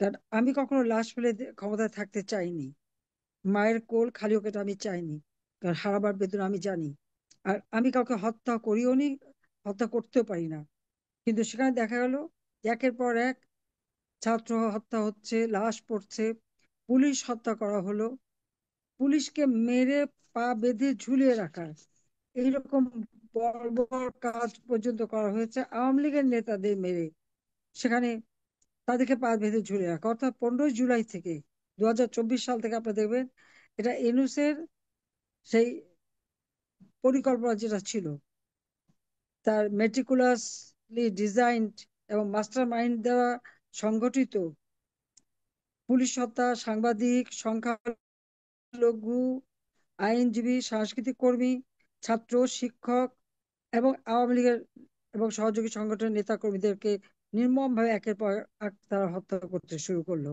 কারণ আমি কখনো লাশ ফেলে ক্ষমতায় থাকতে চাইনি। মায়ের কোল খালি হোক এটা আমি চাইনি, কারণ হারাবার বেদনা আমি জানি। আর আমি কাউকে হত্যা করিও নি, হত্যা করতেও পারি না। কিন্তু সেখানে দেখা গেল একের পর এক ছাত্র হত্যা হচ্ছে, লাশ পড়ছে, পুলিশ হত্যা করা হলো, পুলিশকে মেরে পা বেঁধে ঝুলিয়ে রাখা, এইরকম বর্বর কাজ পর্যন্ত করা হয়েছে আওয়ামী লীগের নেতাদের মেরে। সেখানে তাদেরকে পা বেঁধে ঝুলিয়ে রাখা, অর্থাৎ 15ই জুলাই থেকে 2024 সাল থেকে আপনারা দেখবেন এটা এনুসের সেই পরিকল্পনা যেটা ছিল, তার মেটিকুলাসলি ডিজাইনড এবং মাস্টার মাইন্ড দ্বারা সংগঠিত পুলিশ হত্যা, সাংবাদিক, সংখ্যালঘু, আইনজীবী, সাংস্কৃতিক কর্মী, ছাত্র, শিক্ষক এবং আওয়ামী লীগের এবং সহযোগী সংগঠনের নেতা কর্মীদেরকে নির্মমভাবে একের পর এক তারা হত্যা করতে শুরু করলো।